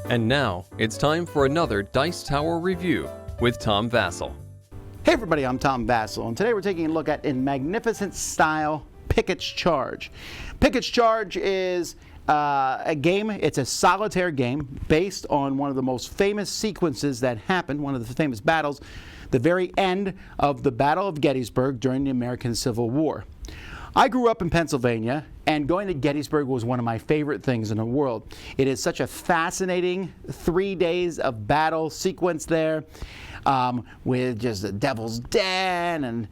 And now, it's time for another Dice Tower review with Tom Vasel. Hey everybody, I'm Tom Vasel, and today we're taking a look at, in magnificent style, Pickett's Charge. Pickett's Charge is a game, it's a solitaire game based on one of the most famous sequences that happened, one of the famous battles, the very end of the Battle of Gettysburg during the American Civil War. I grew up in Pennsylvania, and going to Gettysburg was one of my favorite things in the world. It is such a fascinating 3 days of battle sequence there, with just the Devil's Den and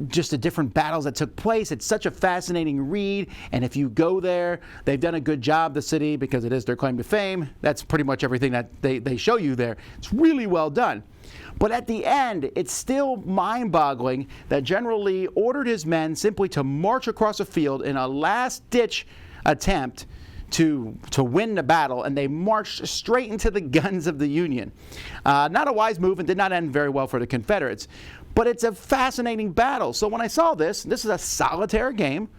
just the different battles that took place. It's such a fascinating read, and if you go there, they've done a good job, the city, because it is their claim to fame. That's pretty much everything that they show you there. It's really well done. But at the end, it's still mind-boggling that General Lee ordered his men simply to march across a field in a last-ditch attempt to win the battle, and they marched straight into the guns of the Union. Not a wise move, and did not end very well for the Confederates. But it's a fascinating battle. So when I saw this is a solitaire game,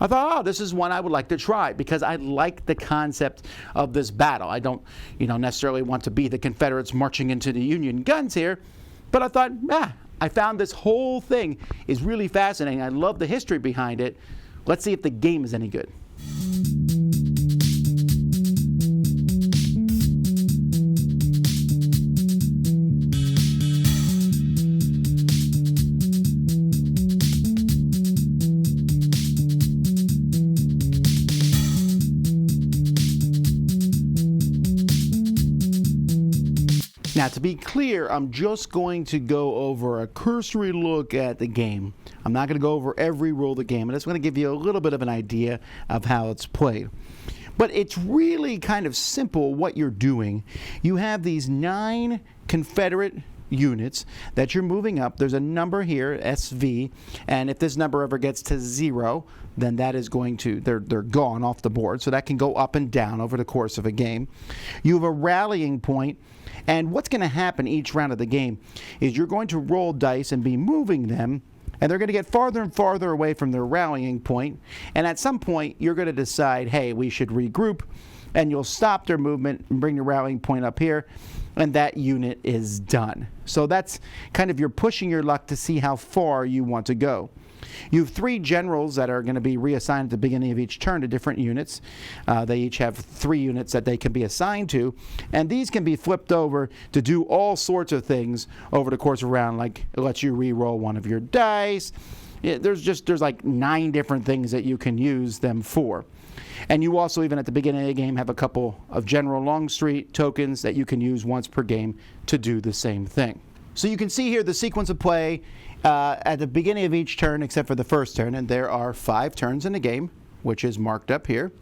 I thought, oh, this is one I would like to try because I like the concept of this battle. I don't, necessarily want to be the Confederates marching into the Union guns here, but I thought, I found this whole thing is really fascinating. I love the history behind it. Let's see if the game is any good. Now, to be clear, I'm just going to go over a cursory look at the game. I'm not going to go over every rule of the game. I'm just going to give you a little bit of an idea of how it's played. But it's really kind of simple what you're doing. You have these 9 Confederate units that you're moving up. There's a number here, SV, and if this number ever gets to 0, then that is going to, they're gone off the board. So that can go up and down over the course of a game. You have a rallying point. And what's going to happen each round of the game is you're going to roll dice and be moving them, and they're going to get farther and farther away from their rallying point. And at some point, you're going to decide, hey, we should regroup, and you'll stop their movement and bring the rallying point up here, and that unit is done. So that's kind of you're pushing your luck to see how far you want to go. You have 3 generals that are going to be reassigned at the beginning of each turn to different units. They each have 3 units that they can be assigned to, and these can be flipped over to do all sorts of things over the course of a round, like it lets you re-roll one of your dice. There's like 9 different things that you can use them for. And you also, even at the beginning of the game, have a couple of General Longstreet tokens that you can use once per game to do the same thing. So you can see here the sequence of play at the beginning of each turn, except for the first turn, and there are 5 turns in the game, which is marked up here.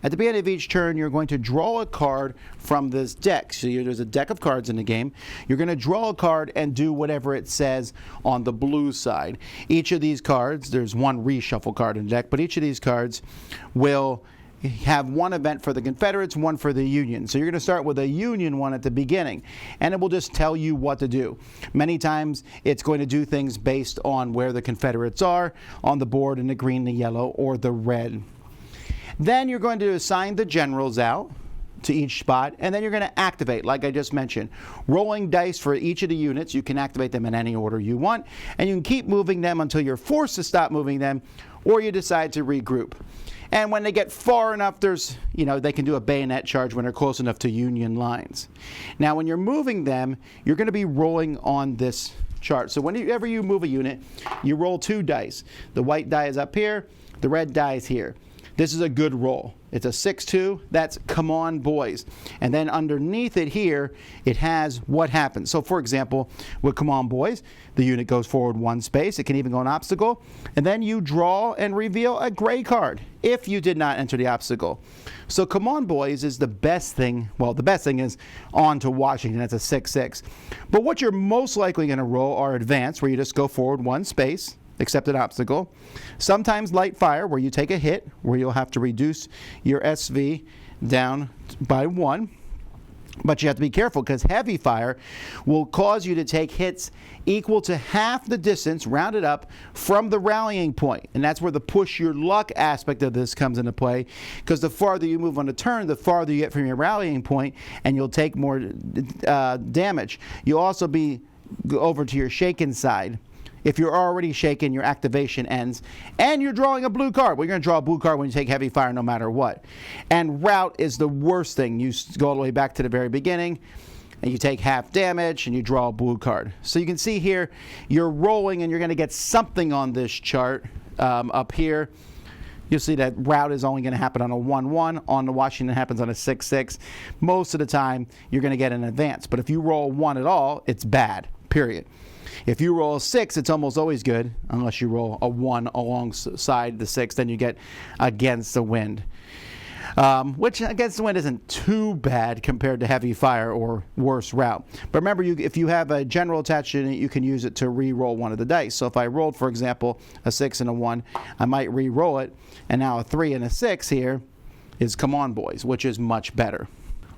At the beginning of each turn, you're going to draw a card from this deck. So there's a deck of cards in the game. You're going to draw a card and do whatever it says on the blue side. Each of these cards, there's one reshuffle card in the deck, but each of these cards will have one event for the Confederates, one for the Union. So you're going to start with a Union one at the beginning, and it will just tell you what to do. Many times it's going to do things based on where the Confederates are on the board in the green, the yellow, or the red. Then you're going to assign the generals out to each spot, and then you're going to activate, like I just mentioned. Rolling dice for each of the units, you can activate them in any order you want, and you can keep moving them until you're forced to stop moving them, or you decide to regroup. And when they get far enough, they can do a bayonet charge when they're close enough to Union lines. Now, when you're moving them, you're going to be rolling on this chart. So whenever you move a unit, you roll 2 dice. The white die is up here, the red die is here. This is a good roll. It's a 6-2. That's come on, boys. And then underneath it here, it has what happens. So, for example, with come on, boys, the unit goes forward 1 space. It can even go an obstacle. And then you draw and reveal a gray card if you did not enter the obstacle. So, come on, boys is the best thing. Well, the best thing is on to Washington. That's a 6-6. But what you're most likely going to roll are advance, where you just go forward 1 space. Accept an obstacle. Sometimes light fire, where you take a hit, where you'll have to reduce your SV down by 1. But you have to be careful because heavy fire will cause you to take hits equal to half the distance, rounded up, from the rallying point. And that's where the push your luck aspect of this comes into play, because the farther you move on the turn, the farther you get from your rallying point, and you'll take more damage. You'll also be over to your shaken side. If you're already shaken, your activation ends, and you're drawing a blue card. Well, you're going to draw a blue card when you take heavy fire no matter what. And rout is the worst thing. You go all the way back to the very beginning, and you take half damage, and you draw a blue card. So you can see here, you're rolling, and you're going to get something on this chart up here. You'll see that rout is only going to happen on a 1-1. On the Washington, happens on a 6-6. Most of the time, you're going to get an advance. But if you roll 1 at all, it's bad, period. If you roll a 6, it's almost always good, unless you roll a 1 alongside the 6, then you get against the wind. Which against the wind isn't too bad compared to heavy fire or worse rout. But remember, if you have a general attached in it, you can use it to re-roll one of the dice. So if I rolled, for example, a 6 and a 1, I might re-roll it, and now a 3 and a 6 here is come on, boys, which is much better.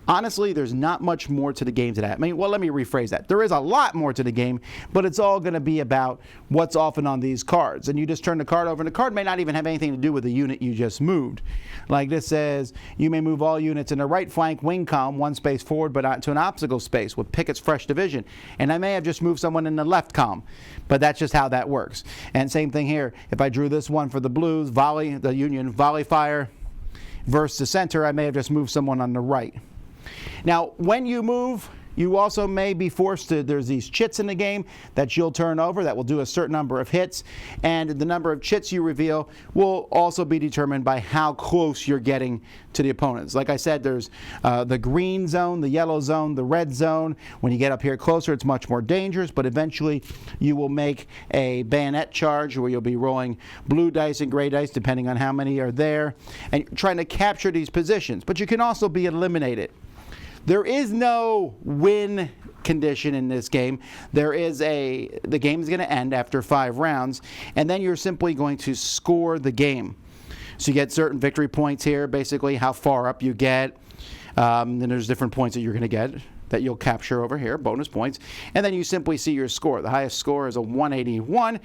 Honestly, there's not much more to the game to that. I mean, well, let me rephrase that. There is a lot more to the game, but it's all going to be about what's often on these cards. And you just turn the card over, and the card may not even have anything to do with the unit you just moved. Like this says, you may move all units in the right flank wing column 1 space forward, but not to an obstacle space with Pickett's fresh division. And I may have just moved someone in the left column, but that's just how that works. And same thing here. If I drew this one for the Blues, the Union volley fire versus the center, I may have just moved someone on the right. Now, when you move, you also may be forced to, there's these chits in the game that you'll turn over that will do a certain number of hits, and the number of chits you reveal will also be determined by how close you're getting to the opponents. Like I said, there's the green zone, the yellow zone, the red zone. When you get up here closer, it's much more dangerous, but eventually you will make a bayonet charge where you'll be rolling blue dice and gray dice depending on how many are there, and trying to capture these positions. But you can also be eliminated. There is no win condition in this game. The game is going to end after 5 rounds, and then you're simply going to score the game. So you get certain victory points here, basically how far up you get. Then there's different points that you're going to get that you'll capture over here, bonus points. And then you simply see your score. The highest score is a 181.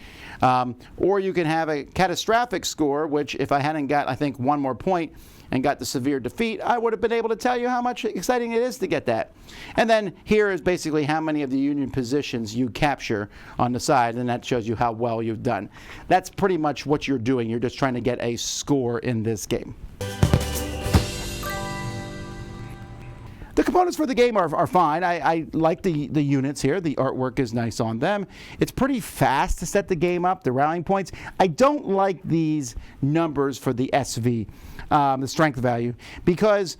Or you can have a catastrophic score, which if I hadn't got, I think, 1 more point and got the severe defeat, I would have been able to tell you how much exciting it is to get that. And then here is basically how many of the Union positions you capture on the side, and that shows you how well you've done. That's pretty much what you're doing. You're just trying to get a score in this game. The components for the game are fine. I like the units here. The artwork is nice on them. It's pretty fast to set the game up, the rallying points. I don't like these numbers for the SV, the strength value, because,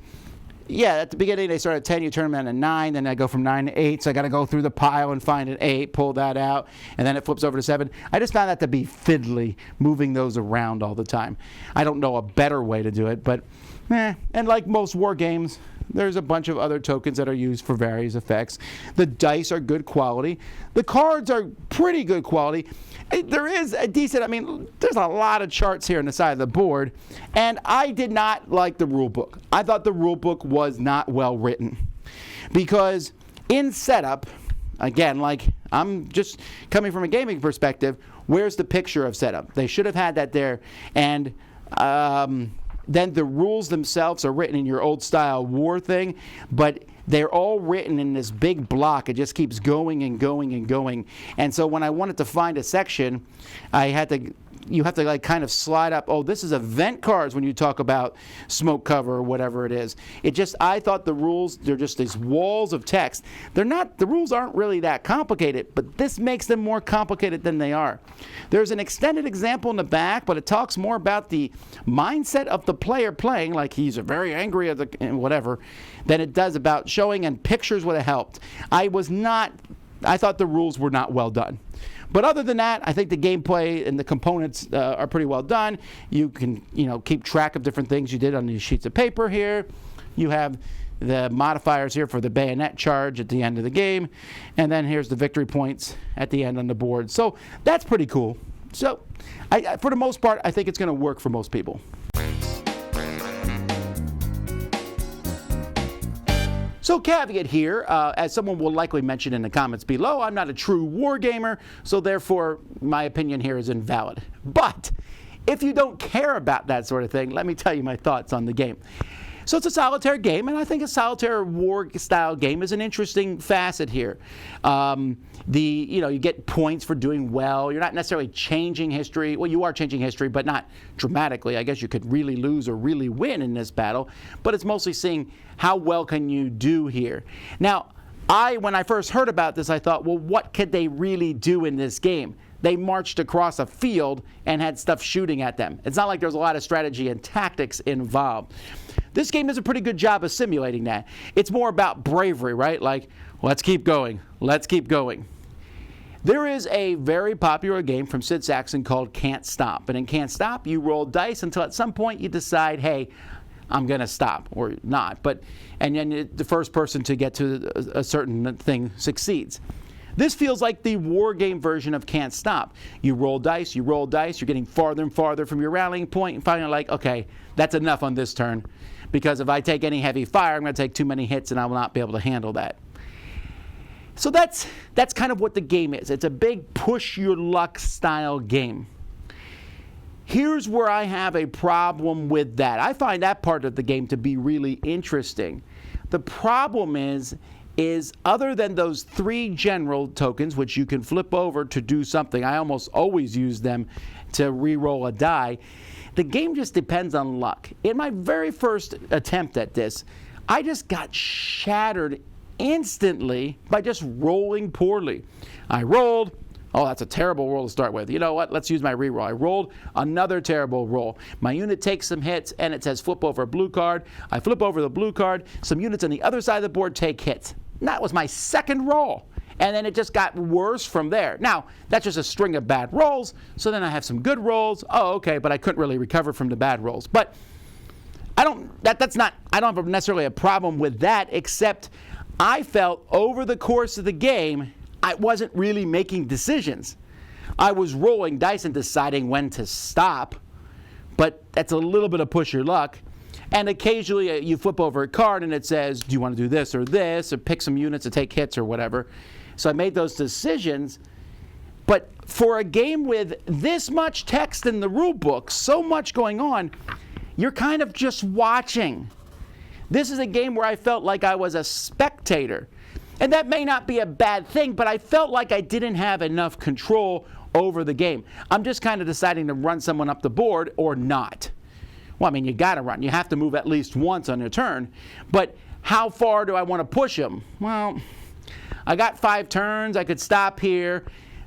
yeah, at the beginning they start at 10, you turn them down to 9, then I go from 9 to 8, so I got to go through the pile and find an 8, pull that out, and then it flips over to 7. I just found that to be fiddly, moving those around all the time. I don't know a better way to do it, but, and like most war games, there's a bunch of other tokens that are used for various effects. The dice are good quality. The cards are pretty good quality. There is a decent, there's a lot of charts here on the side of the board, and I did not like the rule book. I thought the rule book was not well written, because in setup, again, like I'm just coming from a gaming perspective, where's the picture of setup? They should have had that there, and then the rules themselves are written in your old style war thing, but they're all written in this big block. It just keeps going and going and going. And so when I wanted to find a section, you have to like kind of slide up. Oh, this is event cards when you talk about smoke cover or whatever it is. I thought the rules, they're just these walls of text. The rules aren't really that complicated, but this makes them more complicated than they are. There's an extended example in the back, but it talks more about the mindset of the player playing, like he's very angry at and whatever, than it does about showing, and pictures would have helped. I thought the rules were not well done. But other than that, I think the gameplay and the components are pretty well done. You can, keep track of different things you did on these sheets of paper here. You have the modifiers here for the bayonet charge at the end of the game. And then here's the victory points at the end on the board. So that's pretty cool. So for the most part, I think it's going to work for most people. So caveat here, as someone will likely mention in the comments below, I'm not a true war gamer, so therefore my opinion here is invalid. But if you don't care about that sort of thing, let me tell you my thoughts on the game. So it's a solitaire game, and I think a solitaire war-style game is an interesting facet here. You get points for doing well. You're not necessarily changing history. Well, you are changing history, but not dramatically. I guess you could really lose or really win in this battle, but it's mostly seeing how well can you do here. Now, when I first heard about this, I thought, well, what could they really do in this game? They marched across a field and had stuff shooting at them. It's not like there's a lot of strategy and tactics involved. This game does a pretty good job of simulating that. It's more about bravery, right? Like, let's keep going. Let's keep going. There is a very popular game from Sid Sackson called Can't Stop. And in Can't Stop, you roll dice until at some point you decide, hey, I'm going to stop, or not. And then the first person to get to a certain thing succeeds. This feels like the war game version of Can't Stop. You roll dice, you're getting farther and farther from your rallying point, and finally like, okay, that's enough on this turn, because if I take any heavy fire, I'm going to take too many hits and I will not be able to handle that. So that's kind of what the game is. It's a big push your luck style game. Here's where I have a problem with that. I find that part of the game to be really interesting. The problem is other than those 3 general tokens, which you can flip over to do something, I almost always use them to re-roll a die, the game just depends on luck. In my very first attempt at this, I just got shattered instantly by just rolling poorly. I rolled, oh, that's a terrible roll to start with. You know what, let's use my re-roll. I rolled another terrible roll. My unit takes some hits and it says flip over a blue card. I flip over the blue card. Some units on the other side of the board take hits. And that was my second roll. And then it just got worse from there. Now, that's just a string of bad rolls. So then I have some good rolls. Oh, okay, but I couldn't really recover from the bad rolls. But I don't have necessarily a problem with that, except I felt over the course of the game, I wasn't really making decisions. I was rolling dice and deciding when to stop, but that's a little bit of push your luck. And occasionally you flip over a card and it says, do you want to do this, or pick some units to take hits or whatever. So I made those decisions. But for a game with this much text in the rule book, so much going on, you're kind of just watching. This is a game where I felt like I was a spectator. And that may not be a bad thing, but I felt like I didn't have enough control over the game. I'm just kind of deciding to run someone up the board or not. Well, I mean, you got to run. You have to move at least once on your turn. But how far do I want to push them? Well, I got 5 turns. I could stop here.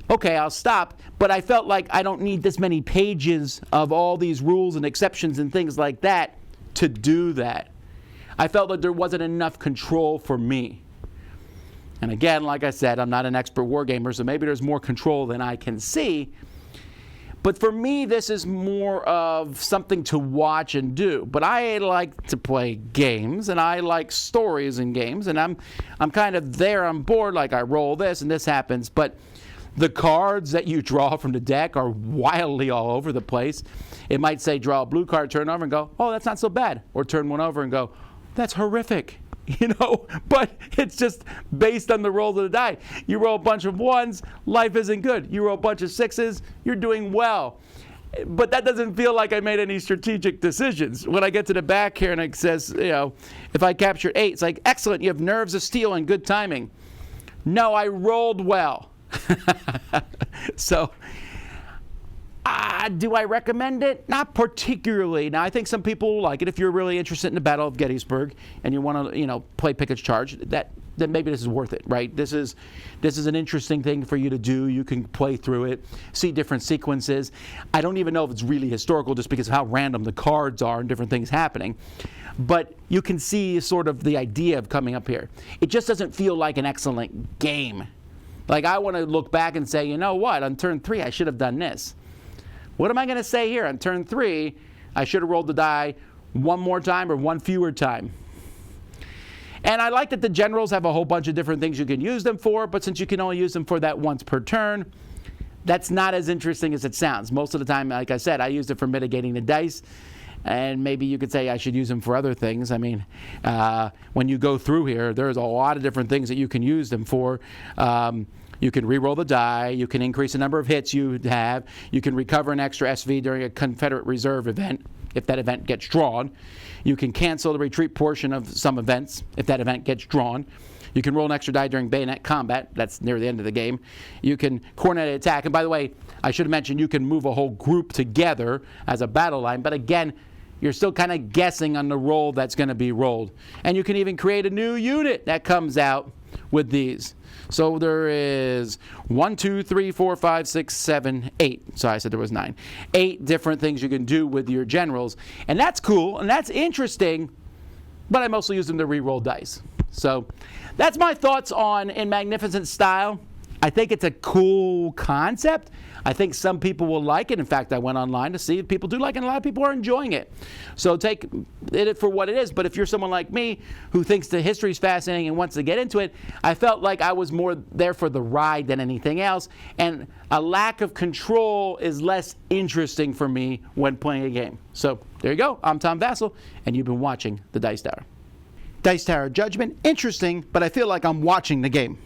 Okay, I'll stop. But I felt like I don't need this many pages of all these rules and exceptions and things like that to do that. I felt like there wasn't enough control for me. And again, like I said, I'm not an expert wargamer, so maybe there's more control than I can see. But for me, this is more of something to watch and do. But I like to play games, and I like stories in games, and I'm kind of there on board, like I roll this and this happens. But the cards that you draw from the deck are wildly all over the place. It might say draw a blue card, turn over and go, oh, that's not so bad. Or turn one over and go, that's horrific. But it's just based on the rolls of the die. You roll a bunch of 1s, life isn't good. You roll a bunch of 6s, you're doing well. But that doesn't feel like I made any strategic decisions. When I get to the back here and it says, if I capture 8, it's like, excellent, you have nerves of steel and good timing. No, I rolled well. So, do I recommend it? Not particularly. Now, I think some people will like it. If you're really interested in the Battle of Gettysburg and you want to, play Pickett's Charge, then maybe this is worth it, right? This is an interesting thing for you to do. You can play through it, see different sequences. I don't even know if it's really historical just because of how random the cards are and different things happening. But you can see sort of the idea of coming up here. It just doesn't feel like an excellent game. Like, I want to look back and say, you know what, on turn 3, I should have done this. What am I going to say here? On turn 3, I should have rolled the die 1 more time or 1 fewer time. And I like that the generals have a whole bunch of different things you can use them for, but since you can only use them for that once per turn, that's not as interesting as it sounds. Most of the time, like I said, I used it for mitigating the dice. And maybe you could say I should use them for other things. I mean, when you go through here, there's a lot of different things that you can use them for. You can re-roll the die. You can increase the number of hits you have. You can recover an extra SV during a Confederate Reserve event, if that event gets drawn. You can cancel the retreat portion of some events, if that event gets drawn. You can roll an extra die during bayonet combat. That's near the end of the game. You can coordinate attack. And by the way, I should have mentioned you can move a whole group together as a battle line. But again, you're still kind of guessing on the roll that's going to be rolled. And you can even create a new unit that comes out with these. So there is 1, 2, 3, 4, 5, 6, 7, 8. So I said there was 9. 8 different things you can do with your generals. And that's cool and that's interesting, but I mostly use them to re-roll dice. So that's my thoughts on In Magnificent Style. I think it's a cool concept. I think some people will like it. In fact, I went online to see if people do like it, and a lot of people are enjoying it. So take it for what it is. But if you're someone like me who thinks the history is fascinating and wants to get into it, I felt like I was more there for the ride than anything else. And a lack of control is less interesting for me when playing a game. So there you go. I'm Tom Vasel, and you've been watching the Dice Tower. Dice Tower Judgment, interesting, but I feel like I'm watching the game.